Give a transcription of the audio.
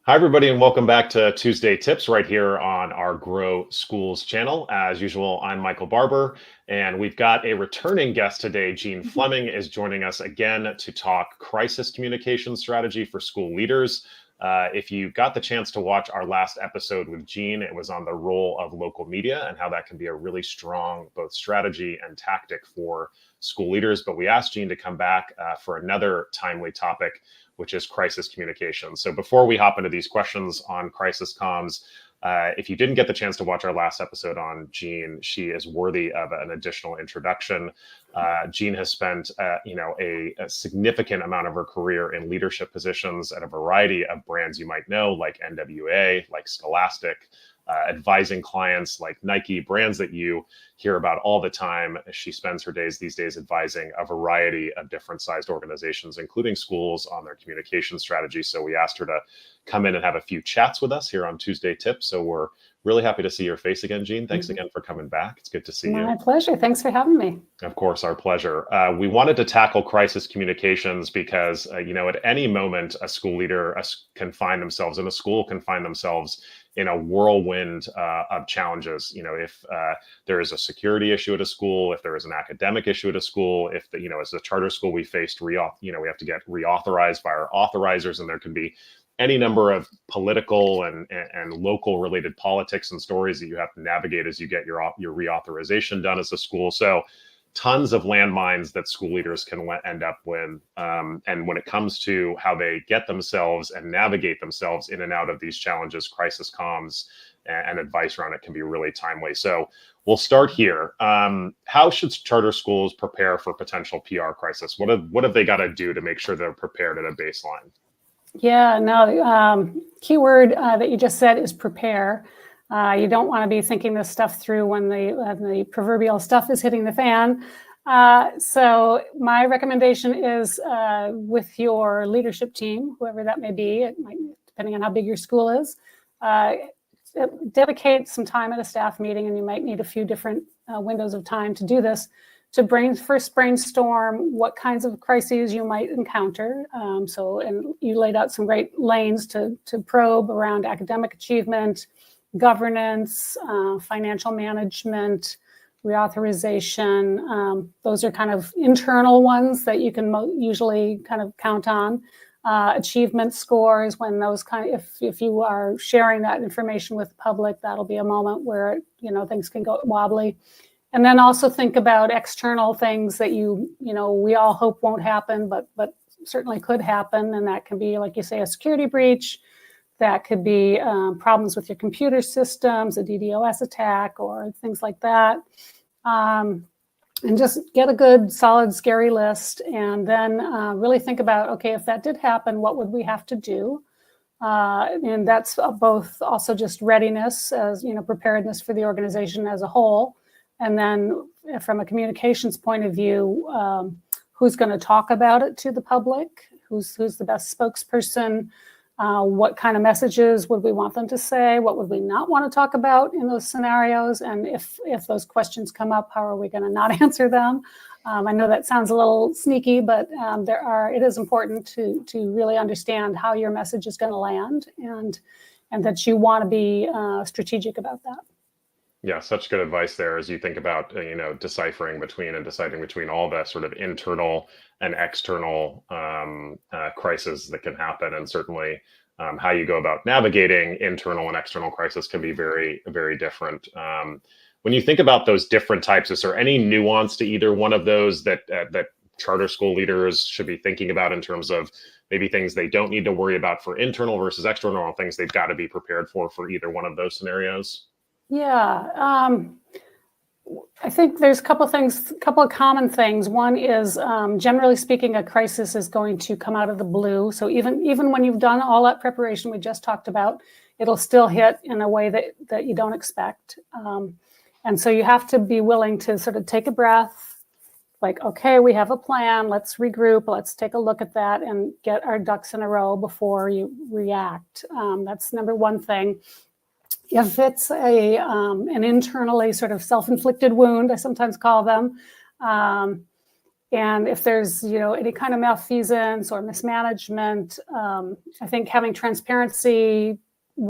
Hi, everybody, and welcome back to Tuesday Tips right here on our Grow Schools channel. As usual, I'm Michael Barber, and we've got a returning guest today. Jean Fleming is joining us again to talk crisis communication strategy for school leaders. If you got the chance to watch our last episode with Jean, it was on the role of local media and how that can be a really strong both strategy and tactic for school leaders. But we asked Jean to come back for another timely topic, which is crisis communication. So before we hop into these questions on crisis comms, if you didn't get the chance to watch our last episode on Jean, she is worthy of an additional introduction. Jean has spent, a significant amount of her career in leadership positions at a variety of brands you might know, like NWA, like Scholastic, advising clients like Nike, brands that you hear about all the time. She spends her days these days advising a variety of different sized organizations, including schools, on their communication strategy. So we asked her to come in and have a few chats with us here on Tuesday Tips. So we're really happy to see your face again, Jean. Thanks again for coming back. It's good to see you. My pleasure. Thanks for having me. Of course, our pleasure. We wanted to tackle crisis communications because, at any moment, a school leader can find themselves in a school, can find themselves in a whirlwind of challenges. If there is a security issue at a school, if there is an academic issue at a school, if as a charter school, we faced we have to get reauthorized by our authorizers, and there can be any number of political and local related politics and stories that you have to navigate as you get your reauthorization done as a school. So tons of landmines that school leaders can end up with. And when it comes to how they get themselves and navigate themselves in and out of these challenges, crisis comms and advice around it can be really timely. So we'll start here. How should charter schools prepare for potential PR crisis? What have they got to do to make sure they're prepared at a baseline? Yeah, no, key word that you just said is prepare. You don't want to be thinking this stuff through when the proverbial stuff is hitting the fan. So my recommendation is with your leadership team, whoever that may be, depending on how big your school is, dedicate some time at a staff meeting, and you might need a few different windows of time to do this, to first brainstorm what kinds of crises you might encounter. And you laid out some great lanes to probe around academic achievement, governance, financial management, reauthorization. Those are kind of internal ones that you can usually kind of count on. Achievement scores, when those if you are sharing that information with the public, that'll be a moment where things can go wobbly. And then also think about external things that we all hope won't happen, but certainly could happen. And that can be, like you say, a security breach. That could be problems with your computer systems, a DDoS attack, or things like that. And just get a good, solid, scary list, and then really think about, okay, if that did happen, what would we have to do? And that's both also just readiness, as preparedness for the organization as a whole. And then from a communications point of view, who's going to talk about it to the public? Who's the best spokesperson? What kind of messages would we want them to say? What would we not want to talk about in those scenarios? And if those questions come up, how are we going to not answer them? I know that sounds a little sneaky, but it is important to really understand how your message is going to land, and that you want to be strategic about that. Yeah, such good advice there as you think about, deciphering between and deciding between all the sort of internal and external crises that can happen. And certainly how you go about navigating internal and external crisis can be very, very different. When you think about those different types, is there any nuance to either one of those that charter school leaders should be thinking about in terms of maybe things they don't need to worry about for internal versus external, or things they've got to be prepared for either one of those scenarios? Yeah, I think there's a couple of common things. One is, generally speaking, a crisis is going to come out of the blue. So even when you've done all that preparation we just talked about, it'll still hit in a way that you don't expect. And so you have to be willing to sort of take a breath, like, okay, we have a plan, let's regroup, let's take a look at that and get our ducks in a row before you react. That's number one thing. If it's an internally sort of self-inflicted wound, I sometimes call them, And if there's, any kind of malfeasance or mismanagement, I think having transparency